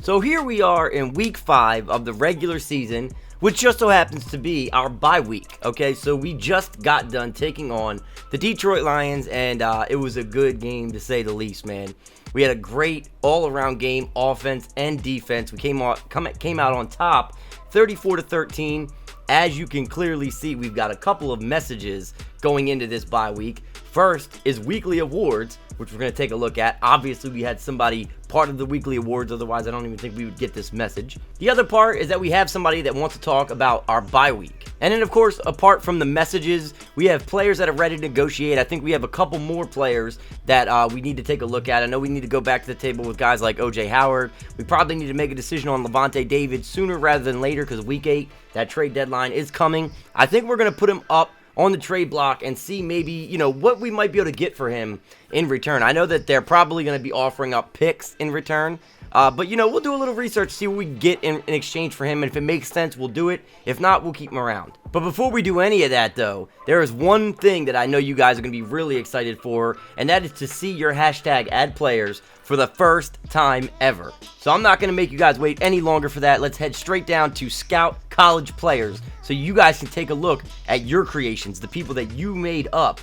So here we are in week 5 of the regular season, which just so happens to be our bye week. Okay, so we just got done taking on the Detroit Lions, and it was a good game to say the least, man. We had a great all-around game, offense and defense. We came out on top, 34-13. As you can clearly see, we've got a couple of messages going into this bye week. First is weekly awards, which we're going to take a look at. Obviously, we had somebody part of the weekly awards, otherwise I don't even think we would get this message. The other part is that we have somebody that wants to talk about our bye week. And then, of course, apart from the messages, we have players that are ready to negotiate. I think we have a couple more players that we need to take a look at. I know we need to go back to the table with guys like O.J. Howard. We probably need to make a decision on Levante David sooner rather than later because week 8, that trade deadline is coming. I think we're going to put him up on the trade block and see maybe, what we might be able to get for him in return. I know that they're probably going to be offering up picks in return, but, we'll do a little research, see what we get in exchange for him, and if it makes sense, we'll do it. If not, we'll keep him around. But before we do any of that, though, there is one thing that I know you guys are going to be really excited for, and that is to see your hashtag ad players for the first time ever. So I'm not going to make you guys wait any longer for that. Let's head straight down to Scout College Players so you guys can take a look at your creations, the people that you made up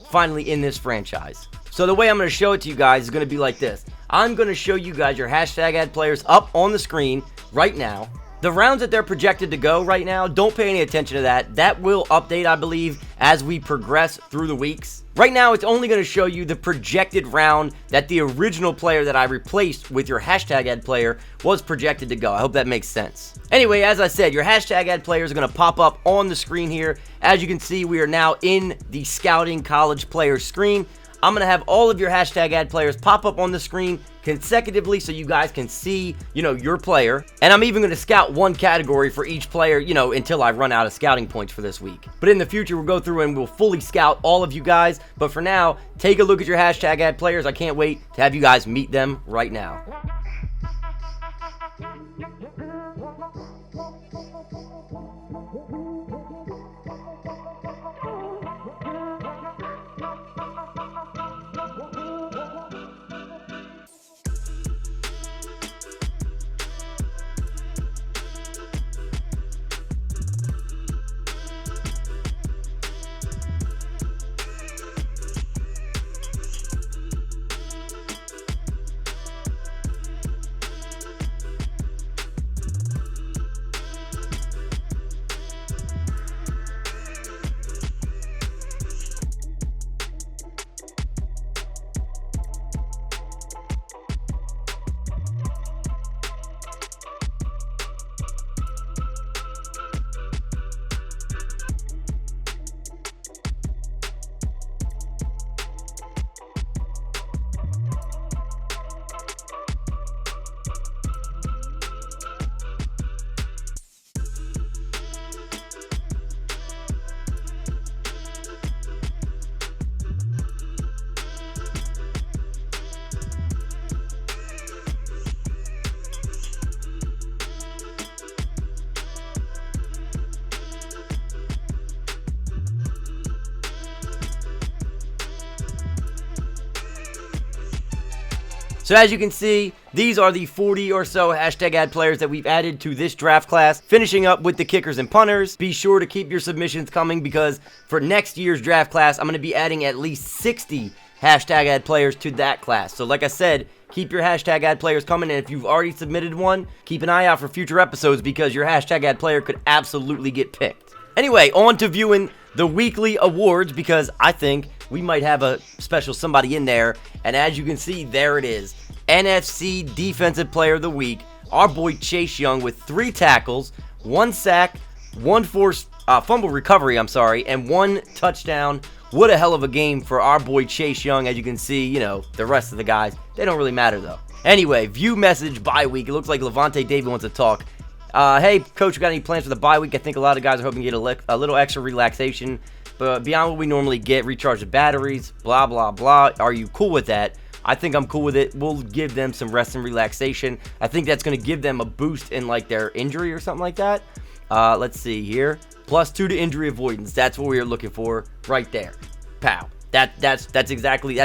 finally in this franchise. So the way I'm going to show it to you guys is going to be like this. I'm going to show you guys your hashtag ad players up on the screen right now. The rounds that they're projected to go right now, don't pay any attention to that. That will update, I believe, as we progress through the weeks. Right now, it's only going to show you the projected round that the original player that I replaced with your hashtag ad player was projected to go. I hope that makes sense. Anyway, as I said, your hashtag ad players are going to pop up on the screen here. As you can see, we are now in the Scouting College Players screen. I'm going to have all of your hashtag ad players pop up on the screen consecutively so you guys can see, your player. And I'm even going to scout one category for each player, until I run out of scouting points for this week. But in the future, we'll go through and we'll fully scout all of you guys. But for now, take a look at your hashtag ad players. I can't wait to have you guys meet them right now. So as you can see, these are the 40 or so hashtag ad players that we've added to this draft class. Finishing up with the kickers and punters. Be sure to keep your submissions coming because for next year's draft class, I'm going to be adding at least 60 hashtag ad players to that class. So like I said, keep your hashtag ad players coming, and if you've already submitted one, keep an eye out for future episodes because your hashtag ad player could absolutely get picked. Anyway, on to viewing the weekly awards because I think we might have a special somebody in there, and as you can see, there it is. NFC Defensive Player of the Week, our boy Chase Young with 3 tackles, 1 sack, 1 forced fumble recovery, and 1 touchdown. What a hell of a game for our boy Chase Young. As you can see, the rest of the guys, they don't really matter though. Anyway, view message bye week. It looks like Levante David wants to talk. Hey, coach, got any plans for the bye week? I think a lot of guys are hoping to get a little extra relaxation, but beyond what we normally get, recharge the batteries, blah, blah, blah. Are you cool with that? I think I'm cool with it. We'll give them some rest and relaxation. I think that's going to give them a boost in their injury or something like that. Let's see here. +2 to injury avoidance. That's what we are looking for right there. Pow. That's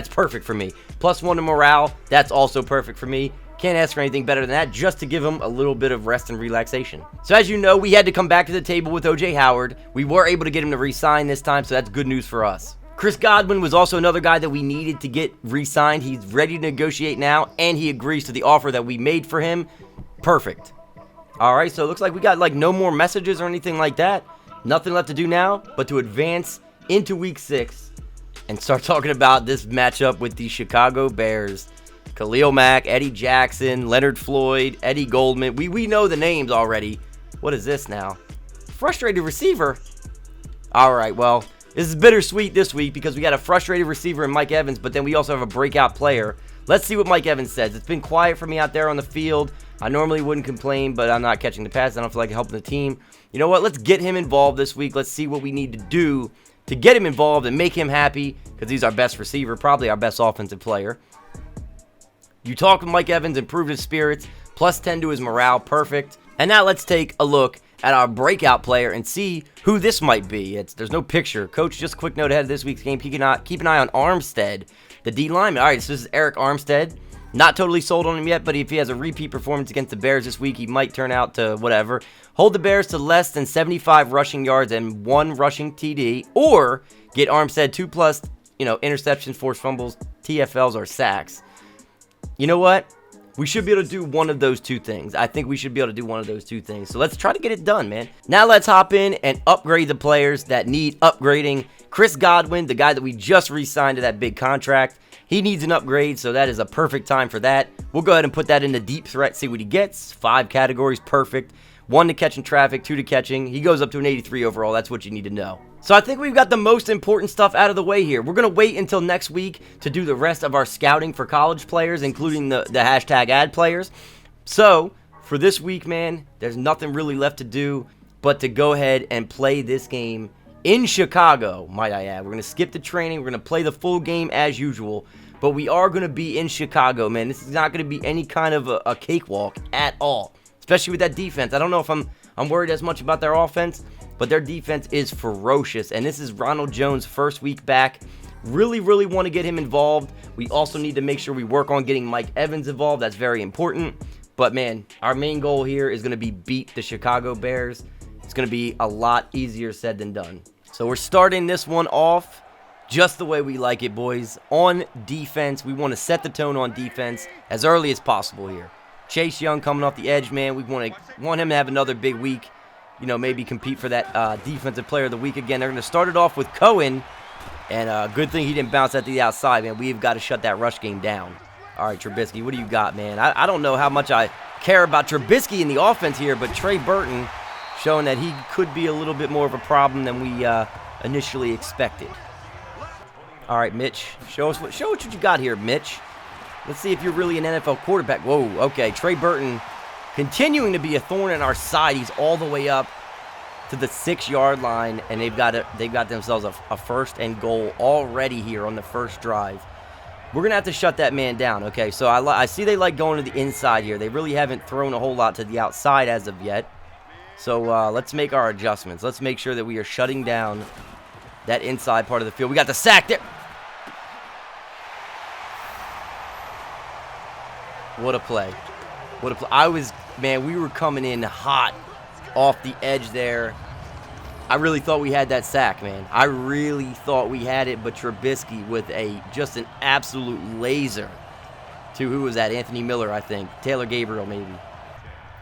perfect for me. +1 to morale. That's also perfect for me. Can't ask for anything better than that, just to give him a little bit of rest and relaxation. So as you know, we had to come back to the table with O.J. Howard. We were able to get him to re-sign this time, so that's good news for us. Chris Godwin was also another guy that we needed to get re-signed. He's ready to negotiate now, and he agrees to the offer that we made for him. Perfect. All right, so it looks like we got like no more messages or anything like that. Nothing left to do now but to advance into Week 6 and start talking about this matchup with the Chicago Bears. Khalil Mack, Eddie Jackson, Leonard Floyd, Eddie Goldman. We know the names already. What is this now? Frustrated receiver? All right, well, this is bittersweet this week because we got a frustrated receiver in Mike Evans, but then we also have a breakout player. Let's see what Mike Evans says. It's been quiet for me out there on the field. I normally wouldn't complain, but I'm not catching the pass. I don't feel like helping the team. You know what? Let's get him involved this week. Let's see what we need to do to get him involved and make him happy because he's our best receiver, probably our best offensive player. You talk with Mike Evans, improved his spirits, plus 10 to his morale, perfect. And now let's take a look at our breakout player and see who this might be. There's no picture. Coach, just a quick note ahead of this week's game. Keep an eye on Armstead, the D lineman. All right, so this is Eric Armstead. Not totally sold on him yet, but if he has a repeat performance against the Bears this week, he might turn out to whatever. Hold the Bears to less than 75 rushing yards and 1 rushing TD, or get Armstead 2+ interceptions, forced fumbles, TFLs, or sacks. You know what? We should be able to do one of those two things. I think we should be able to do one of those two things. So let's try to get it done, man. Now let's hop in and upgrade the players that need upgrading. Chris Godwin, the guy that we just re-signed to that big contract, he needs an upgrade, so that is a perfect time for that. We'll go ahead and put that into deep threat, see what he gets. 5 categories, perfect. 1 to catching traffic, 2 to catching. He goes up to an 83 overall. That's what you need to know. So I think we've got the most important stuff out of the way here. We're going to wait until next week to do the rest of our scouting for college players, including the hashtag ad players. So for this week, man, there's nothing really left to do but to go ahead and play this game in Chicago, might I add. We're going to skip the training. We're going to play the full game as usual. But we are going to be in Chicago, man. This is not going to be any kind of a cakewalk at all, especially with that defense. I don't know if I'm worried as much about their offense, but their defense is ferocious. And this is Ronald Jones' first week back. Really, really want to get him involved. We also need to make sure we work on getting Mike Evans involved. That's very important. But, man, our main goal here is going to be beat the Chicago Bears. It's going to be a lot easier said than done. So we're starting this one off just the way we like it, boys. On defense, we want to set the tone on defense as early as possible here. Chase Young coming off the edge, man. We want him to have another big week. Maybe compete for that defensive player of the week again. They're going to start it off with Cohen. And good thing he didn't bounce that to the outside, man. We've got to shut that rush game down. All right, Trubisky, what do you got, man? I don't know how much I care about Trubisky in the offense here, but Trey Burton showing that he could be a little bit more of a problem than we initially expected. All right, Mitch, show us what you got here, Mitch. Let's see if you're really an NFL quarterback. Whoa, okay, Trey Burton continuing to be a thorn in our side. He's all the way up to the 6-yard line, and they've got themselves a first and goal already here on the first drive. We're going to have to shut that man down, okay? So I see they like going to the inside here. They really haven't thrown a whole lot to the outside as of yet. So let's make our adjustments. Let's make sure that we are shutting down that inside part of the field. We got the sack there. What a play. What a play. We were coming in hot off the edge there. I really thought we had that sack, man. I really thought we had it, but Trubisky with just an absolute laser to, who was that? Anthony Miller, I think. Taylor Gabriel, maybe.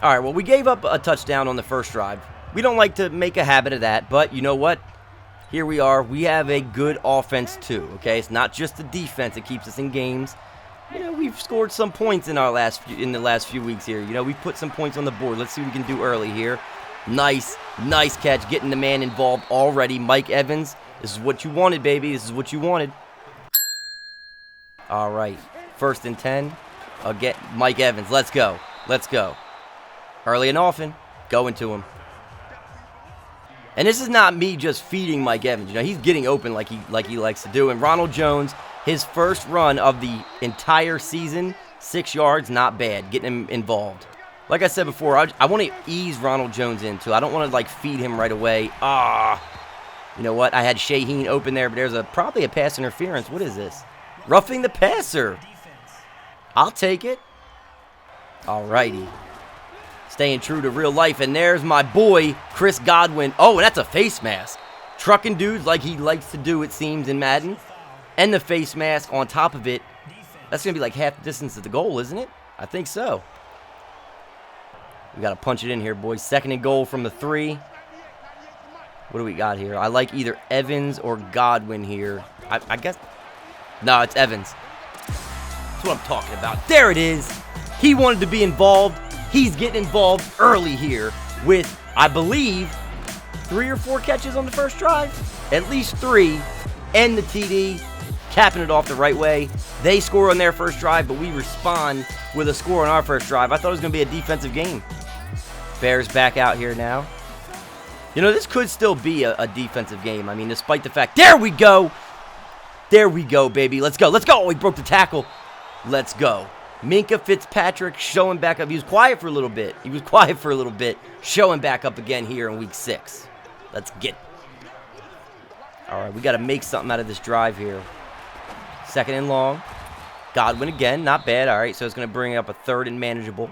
All right, well, we gave up a touchdown on the first drive. We don't like to make a habit of that, but you know what? Here we are. We have a good offense, too, okay? It's not just the defense that keeps us in games. We've scored some points in the last few weeks here. We've put some points on the board. Let's see what we can do early here. Nice catch, getting the man involved already. Mike Evans, this is what you wanted, baby. This is what you wanted. All right, 1st and 10. Get Mike Evans. Let's go. Early and often, going to him. And this is not me just feeding Mike Evans. He's getting open like he likes to do. And Ronald Jones, his first run of the entire season, 6 yards, not bad. Getting him involved. Like I said before, I want to ease Ronald Jones into. I don't want to feed him right away. You know what? I had Shaheen open there, but there's probably a pass interference. What is this? Roughing the passer. I'll take it. Alrighty. Staying true to real life. And there's my boy, Chris Godwin. Oh, and that's a face mask. Trucking dudes like he likes to do, it seems, in Madden. And the face mask on top of it. That's going to be like half the distance of the goal, isn't it? I think so. We got to punch it in here, boys. 2nd and goal from the 3. What do we got here? I like either Evans or Godwin here. I guess. No, it's Evans. That's what I'm talking about. There it is. He wanted to be involved. He's getting involved early here with, I believe, 3 or 4 catches on the first drive. At least 3. And the TD. Capping it off the right way. They score on their first drive, but we respond with a score on our first drive. I thought it was going to be a defensive game. Bears back out here now. You know, this could still be a defensive game. I mean, despite the fact. There we go. There we go, baby. Let's go. Let's go. Oh, he broke the tackle. Let's go. Minka Fitzpatrick showing back up. He was quiet for a little bit. Showing back up again here in week 6. Let's get it. All right, we got to make something out of this drive here. 2nd and long. Godwin again. Not bad. All right, so it's going to bring up a 3rd and manageable.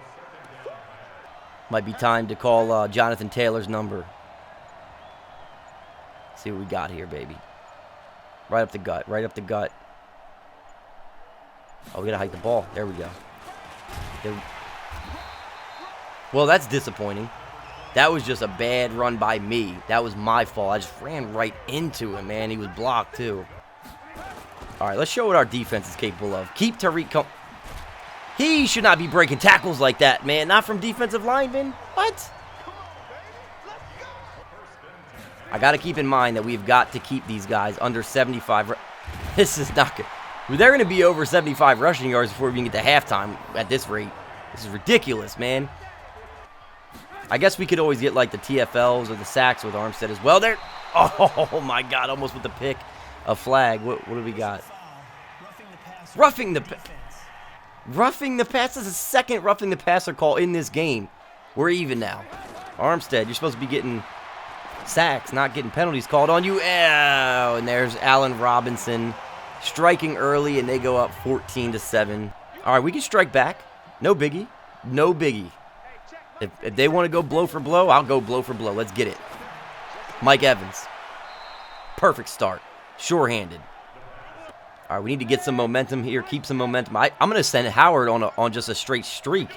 Might be time to call Jonathan Taylor's number. See what we got here, baby. Right up the gut. Right up the gut. Oh, we got to hike the ball. There we go. Well, that's disappointing. That was just a bad run by me. That was my fault. I just ran right into him, man. He was blocked, too. All right, let's show what our defense is capable of. Keep Tariq He should not be breaking tackles like that, man. Not from defensive linemen. What? I got to keep in mind that we've got to keep these guys under 75. This is not good. They're going to be over 75 rushing yards before we can get to halftime at this rate. This is ridiculous, man. I guess we could always get like the TFLs or the sacks with Armstead as well. There. Oh, my God. Almost with the pick. A flag. What do we got? Roughing the pass. This is the 2nd roughing the passer call in this game. We're even now. Armstead, you're supposed to be getting sacks, not getting penalties called on you. Oh, and there's Allen Robinson striking early, and they go up 14-7. All right, we can strike back. No biggie. No biggie. If they want to go blow for blow, I'll go blow for blow. Let's get it. Mike Evans. Perfect start. Sure-handed. All right, we need to get some momentum here. Keep some momentum. I'm going to send Howard on just a straight streak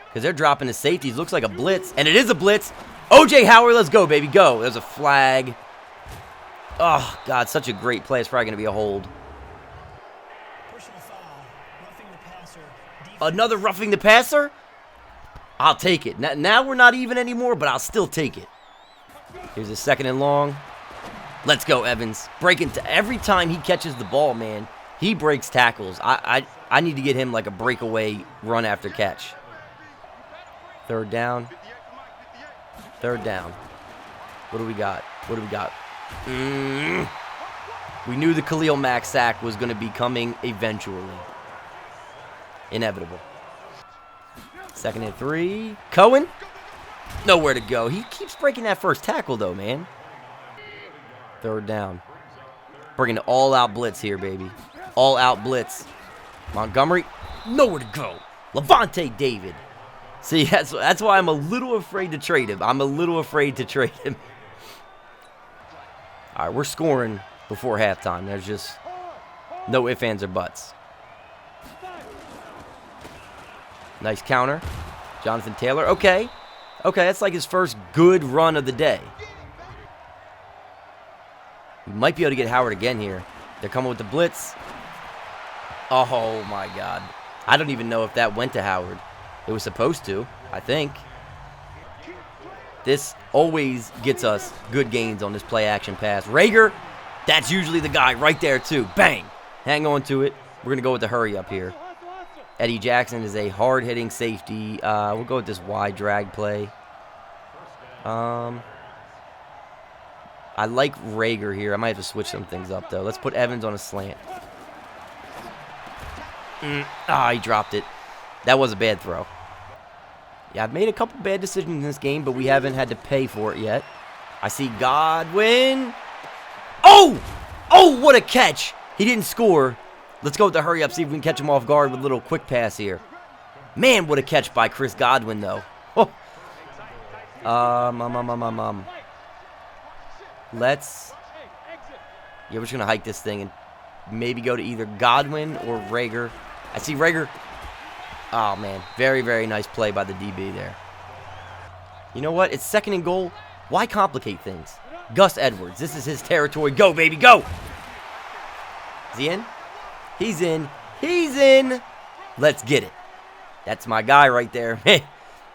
because they're dropping the safeties. Looks like a blitz, and it is a blitz. O.J. Howard, let's go, baby. Go. There's a flag. Oh, God, such a great play. It's probably going to be a hold. Another roughing the passer? I'll take it. Now we're not even anymore, but I'll still take it. Here's a 2nd and long. Let's go, Evans. Breaking every time he catches the ball, man, he breaks tackles. I need to get him like a breakaway run after catch. 3rd down. 3rd down. What do we got? We knew the Khalil Mack sack was going to be coming eventually. Inevitable. 2nd and 3. Cohen. Nowhere to go. He keeps breaking that first tackle, though, man. 3rd down. Bringing the all-out blitz here, baby. All-out blitz. Montgomery. Nowhere to go. Levante David. See, that's why I'm a little afraid to trade him. All right, we're scoring before halftime. There's just no ifs, ands, or buts. Nice counter. Jonathan Taylor. Okay, that's like his first good run of the day. We might be able to get Howard again here. They're coming with the blitz. Oh, my God. I don't even know if that went to Howard. It was supposed to, I think. This always gets us good gains on this play-action pass. Rager, that's usually the guy right there, too. Bang. Hang on to it. We're going to go with the hurry-up here. Eddie Jackson is a hard-hitting safety. We'll go with this wide drag play. I like Rager here. I might have to switch some things up, though. Let's put Evans on a slant. He dropped it. That was a bad throw. Yeah, I've made a couple bad decisions in this game, but we haven't had to pay for it yet. I see Godwin. Oh, what a catch. He didn't score. Let's go with the hurry up, see if we can catch him off guard with a little quick pass here. Man, what a catch by Chris Godwin, though. Oh. Let's... Yeah, we're just going to hike this thing and maybe go to either Godwin or Rager. I see Rager. Oh, man. Very, very nice play by the DB there. You know what? It's 2nd and goal. Why complicate things? Gus Edwards. This is his territory. Go, baby, go. Is he in? He's in. He's in. Let's get it. That's my guy right there.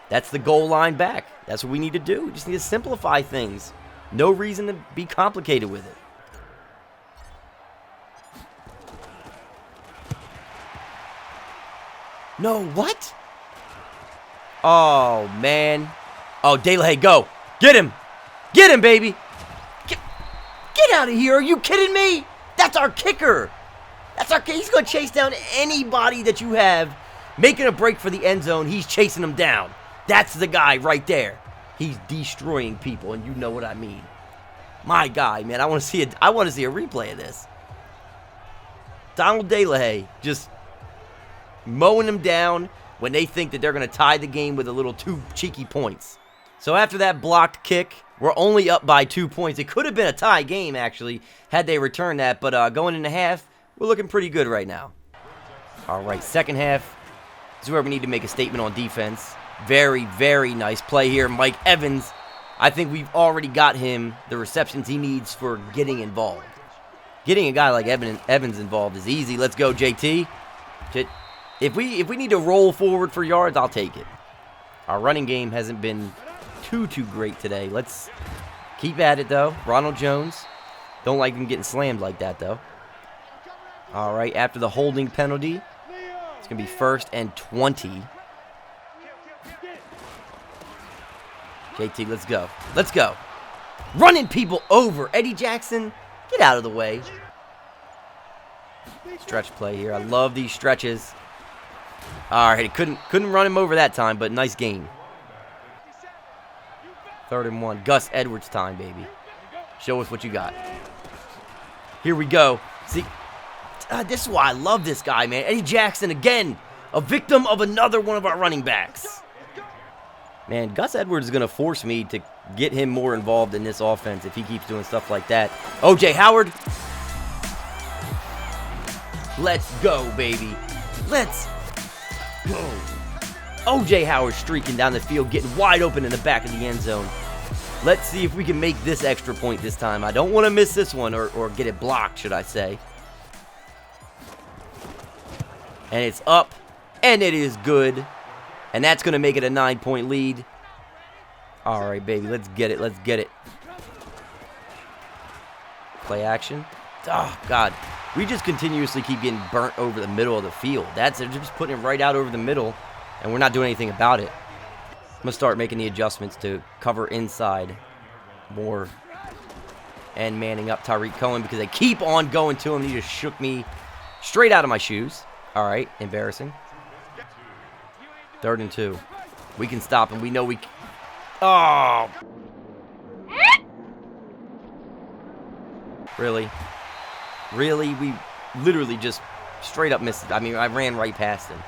That's the goal line back. That's what we need to do. We just need to simplify things. No reason to be complicated with it. No, what? Oh, man. Oh, DeLay, go. Get him. Get him, baby. Get out of here. Are you kidding me? That's our kicker. That's our kicker. He's going to chase down anybody that you have making a break for the end zone. He's chasing them down. That's the guy right there. He's destroying people, and you know what I mean. My guy, man. I want to see a replay of this. Donald DeLay just mowing them down when they think that they're going to tie the game with a little 2 cheeky points. So after that blocked kick, we're only up by 2 points. It could have been a tie game, actually, had they returned that. But going into half, we're looking pretty good right now. All right, second half. This is where we need to make a statement on defense. Very, very nice play here. Mike Evans, I think we've already got him the receptions he needs for getting involved. Getting a guy like Evans involved is easy. Let's go, JT. If we need to roll forward for yards, I'll take it. Our running game hasn't been too great today. Let's keep at it, though. Ronald Jones. Don't like him getting slammed like that, though. All right, after the holding penalty, it's going to be 1st and 20. JT, let's go. Let's go. Running people over. Eddie Jackson, get out of the way. Stretch play here. I love these stretches. All right, couldn't run him over that time, but nice game. 3rd and 1. Gus Edwards time, baby. Show us what you got. Here we go. See, this is why I love this guy, man. Eddie Jackson, again, a victim of another one of our running backs. Man, Gus Edwards is going to force me to get him more involved in this offense if he keeps doing stuff like that. O.J. Howard. Let's go, baby. Let's go. O.J. Howard streaking down the field, getting wide open in the back of the end zone. Let's see if we can make this extra point this time. I don't want to miss this one, or get it blocked, should I say. And it's up, and it is good. And that's going to make it a 9-point lead. All right, baby, let's get it. Let's get it. Play action. Oh, God. We just continuously keep getting burnt over the middle of the field. They're just putting it right out over the middle, and we're not doing anything about it. I'm going to start making the adjustments to cover inside more and manning up Tyreek Cohen because they keep on going to him. He just shook me straight out of my shoes. All right, embarrassing. 3rd and 2. We can stop him. We know we can. Oh! Really? Really? We literally just straight up missed it. I mean, I ran right past him.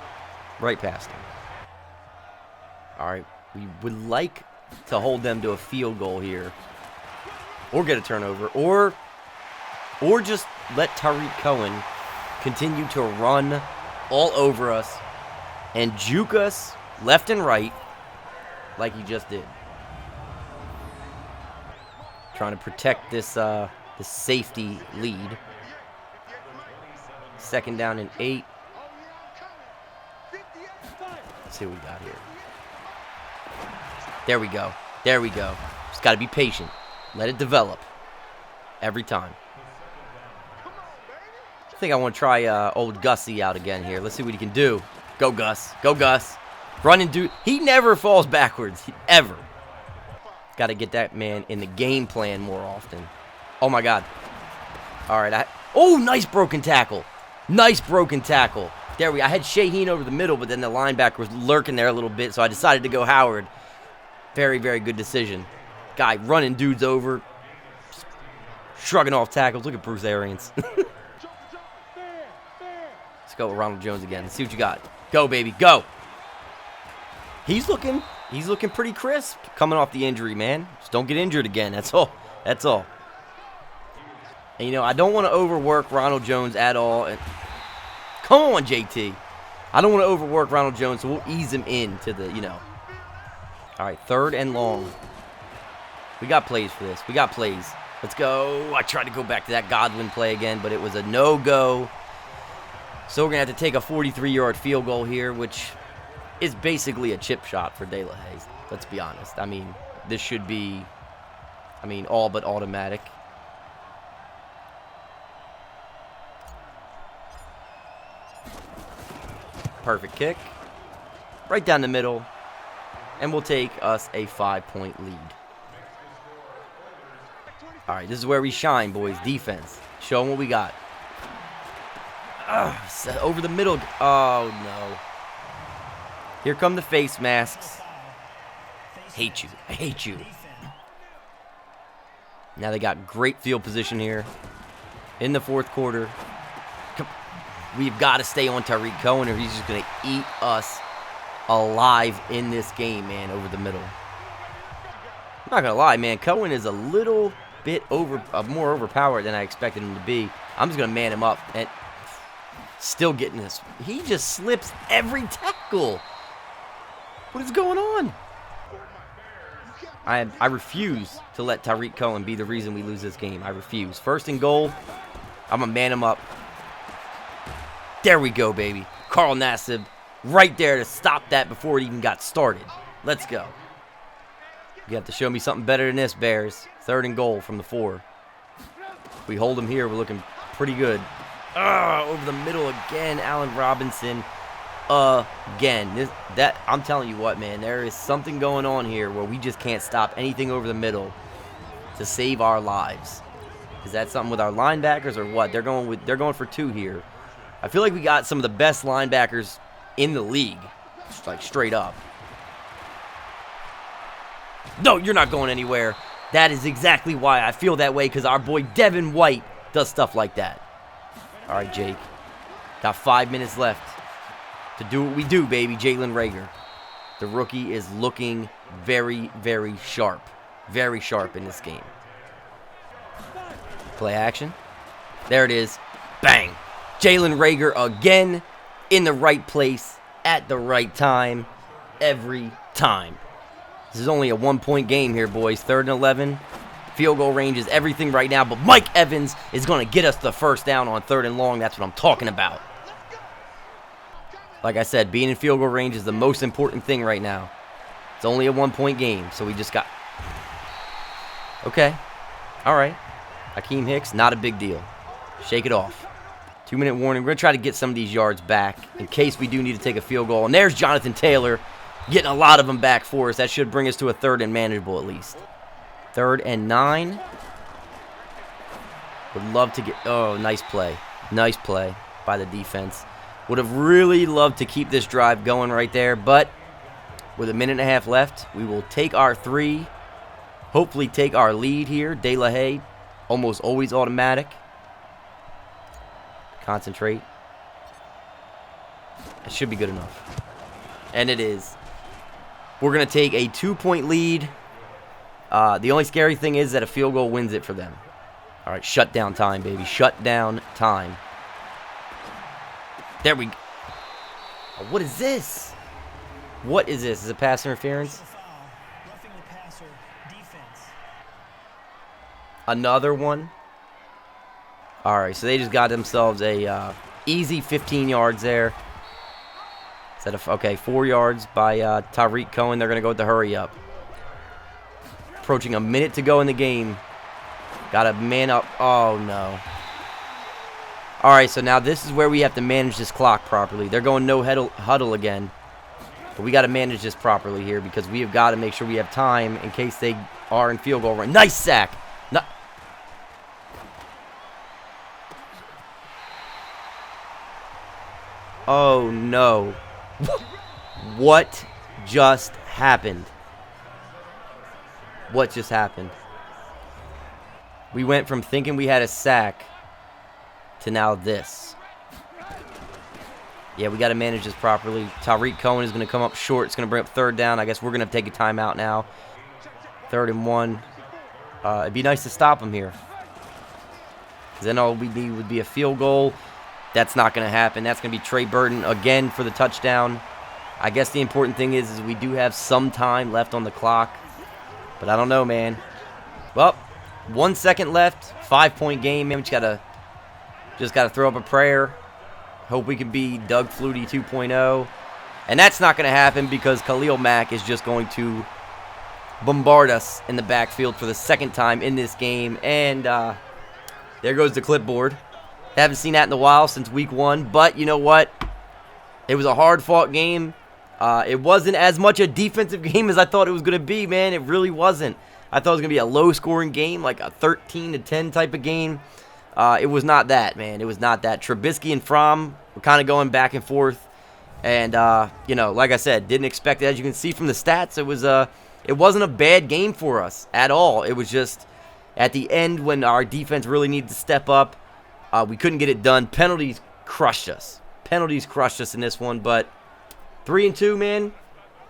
Right past him. All right. We would like to hold them to a field goal here. Or get a turnover. Or just let Tyreek Cohen continue to run all over us and juke us left and right like he just did. Trying to protect this this safety lead. 2nd down and 8. Let's see what we got here. There we go. There we go. Just got to be patient. Let it develop. Every time. I think I want to try old Gussie out again here. Let's see what he can do. Go, Gus. Go, Gus. Run and do. He never falls backwards. Ever. Got to get that man in the game plan more often. Oh, my God. All right. Oh, nice broken tackle. Nice broken tackle. There we go. I had Shaheen over the middle, but then the linebacker was lurking there a little bit, so I decided to go Howard. Very, very good decision. Guy running dudes over. Shrugging off tackles. Look at Bruce Arians. Let's go with Ronald Jones again. Let's see what you got. Go, baby. Go. He's looking pretty crisp coming off the injury, man. Just don't get injured again. That's all. That's all. And, you know, I don't want to overwork Ronald Jones at all. And come on, JT. I don't want to overwork Ronald Jones, so we'll ease him into the, you know. All right, 3rd and long. We got plays for this. We got plays. Let's go. I tried to go back to that Godwin play again, but it was a no-go. So we're going to have to take a 43-yard field goal here, which is basically a chip shot for De La Haye. Let's be honest. I mean, this should be, all but automatic. Perfect kick. Right down the middle. And we'll take us a 5-point lead. All right, this is where we shine, boys. Defense. Show them what we got. Over the middle. Oh, no. Here come the face masks. Hate you. I hate you. Now they got great field position here in the 4th quarter. We've got to stay on Tarik Cohen or he's just going to eat us alive in this game, man, over the middle. I'm not going to lie, man. Cohen is a little bit more overpowered than I expected him to be. I'm just going to man him up and still getting this. He just slips every tackle. What is going on? I refuse to let Tarik Cohen be the reason we lose this game. I refuse. 1st and goal. I'm going to man him up. There we go, baby. Carl Nassib right there to stop that before it even got started. Let's go. You have to show me something better than this, Bears. 3rd and goal from the 4. If we hold him here, we're looking pretty good. Over the middle again, Allen Robinson. Again. I'm telling you what, man. There is something going on here where we just can't stop anything over the middle to save our lives. Is that something with our linebackers or what? They're going for 2 here. I feel like we got some of the best linebackers in the league, like straight up. No, you're not going anywhere. That is exactly why I feel that way, because our boy Devin White does stuff like that. All right, Jake. Got 5 minutes left to do what we do, baby. Jalen Reagor. The rookie is looking very, very sharp. Very sharp in this game. Play action. There it is. Bang. Jalen Reagor again in the right place at the right time every time. This is only a 1-point game here, boys. 3rd and 11. Field goal range is everything right now, but Mike Evans is going to get us the 1st down on 3rd and long. That's what I'm talking about. Like I said, being in field goal range is the most important thing right now. It's only a 1-point game, so we just got... Okay. All right. Akeem Hicks, not a big deal. Shake it off. 2-minute warning. We're going to try to get some of these yards back in case we do need to take a field goal. And there's Jonathan Taylor getting a lot of them back for us. That should bring us to a 3rd and manageable at least. 3rd and 9. Would love to get... Oh, nice play. Nice play by the defense. Would have really loved to keep this drive going right there. But with 1.5 minutes left, we will take our 3. Hopefully take our lead here. De La Haye, almost always automatic. Concentrate. It should be good enough. And it is. We're going to take a 2-point lead. The only scary thing is that a field goal wins it for them. All right, shutdown time, baby. Shutdown time. There we go. What is this? What is this? Is it pass interference? Another one? All right, so they just got themselves a easy 15 yards there. Instead of, okay, 4 yards by Tarik Cohen. They're going to go with the hurry up. Approaching a minute to go in the game. Got a man up. Oh, no. All right, so now this is where we have to manage this clock properly. They're going no huddle again. But we got to manage this properly here because we have got to make sure we have time in case they are in field goal range. Nice sack. Oh, no. What just happened? What just happened? We went from thinking we had a sack to now this. Yeah, we got to manage this properly. Tyreek Cohen is going to come up short. It's going to bring up third down. I guess we're going to take a timeout now. 3rd and 1. It'd be nice to stop him here. Then all we need would be a field goal. That's not going to happen. That's going to be Trey Burton again for the touchdown. I guess the important thing is we do have some time left on the clock. But I don't know, man. Well, 1 second left. 5-point game, man. We just gotta throw up a prayer. Hope we can be Doug Flutie 2.0. And that's not going to happen because Khalil Mack is just going to bombard us in the backfield for the 2nd time in this game. And there goes the clipboard. Haven't seen that in a while since week 1. But you know what? It was a hard-fought game. It wasn't as much a defensive game as I thought it was going to be, man. It really wasn't. I thought it was going to be a low-scoring game, like a 13-10 type of game. It was not that, man. It was not that. Trubisky and Fromm were kind of going back and forth. And, you know, like I said, didn't expect it. As you can see from the stats, it wasn't a bad game for us at all. It was just at the end when our defense really needed to step up, we couldn't get it done. Penalties crushed us. Penalties crushed us in this one. But 3-2, man,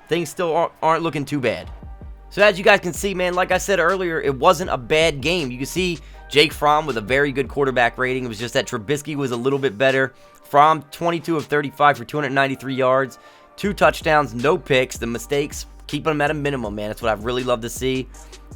things still aren't looking too bad. So as you guys can see, man, like I said earlier, it wasn't a bad game. You can see Jake Fromm with a very good quarterback rating. It was just that Trubisky was a little bit better. Fromm, 22 of 35 for 293 yards, 2 touchdowns, no picks. The mistakes, keeping them at a minimum, man. That's what I really love to see.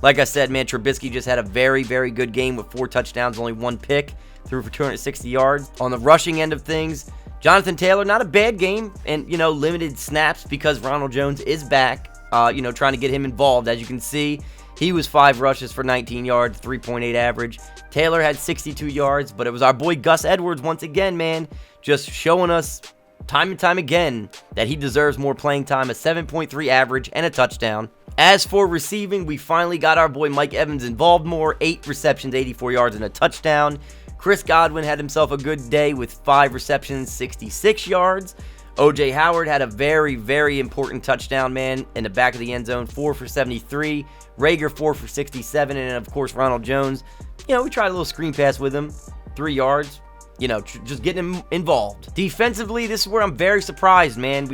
Like I said, man, Trubisky just had a very, very good game with 4 touchdowns, only 1 pick, threw for 260 yards. On the rushing end of things, Jonathan Taylor, not a bad game, and, you know, limited snaps because Ronald Jones is back, you know, trying to get him involved. As you can see, he was 5 rushes for 19 yards, 3.8 average. Taylor had 62 yards, but it was our boy Gus Edwards once again, man, just showing us time and time again that he deserves more playing time, a 7.3 average and a touchdown. As for receiving, we finally got our boy Mike Evans involved more, 8 receptions, 84 yards and a touchdown. Chris Godwin had himself a good day with 5 receptions, 66 yards. O.J. Howard had a very, very important touchdown, man, in the back of the end zone, 4 for 73. Rager, 4 for 67. And, of course, Ronald Jones, you know, we tried a little screen pass with him, 3 yards. You know, just getting him involved. Defensively, this is where I'm very surprised, man.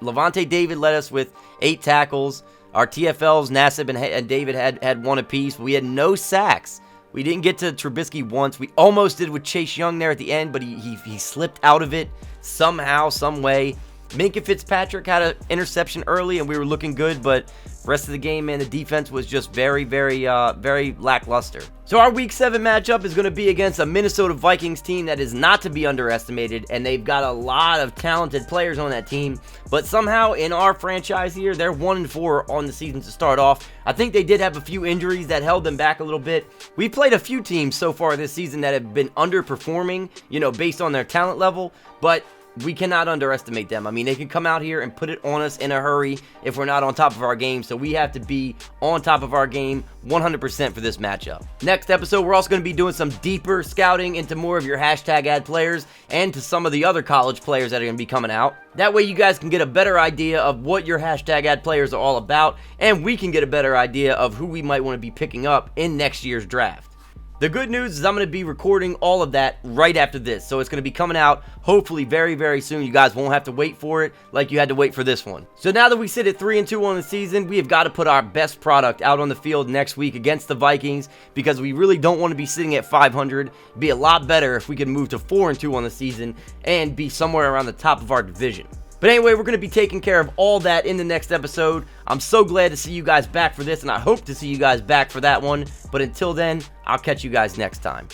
Levante David led us with 8 tackles. Our TFLs, Nassib and David had 1 apiece. But we had no sacks. We didn't get to Trubisky once. We almost did with Chase Young there at the end, but he slipped out of it somehow, some way. Minkah Fitzpatrick had an interception early, and we were looking good, but rest of the game, man, the defense was just very, very, very lackluster. So our Week 7 matchup is going to be against a Minnesota Vikings team that is not to be underestimated, and they've got a lot of talented players on that team, but somehow in our franchise here, they're 1-4 on the season to start off. I think they did have a few injuries that held them back a little bit. We've played a few teams so far this season that have been underperforming, you know, based on their talent level, but we cannot underestimate them. I mean, they can come out here and put it on us in a hurry if we're not on top of our game. So we have to be on top of our game 100% for this matchup. Next episode, we're also going to be doing some deeper scouting into more of your hashtag ad players and to some of the other college players that are going to be coming out. That way you guys can get a better idea of what your hashtag ad players are all about, and we can get a better idea of who we might want to be picking up in next year's draft. The good news is I'm going to be recording all of that right after this, so it's going to be coming out hopefully very, very soon. You guys won't have to wait for it like you had to wait for this one. So now that we sit at 3-2 on the season, we have got to put our best product out on the field next week against the Vikings because we really don't want to be sitting at 500. It'd be a lot better if we could move to 4-2 on the season and be somewhere around the top of our division. But anyway, we're going to be taking care of all that in the next episode. I'm so glad to see you guys back for this, and I hope to see you guys back for that one. But until then, I'll catch you guys next time.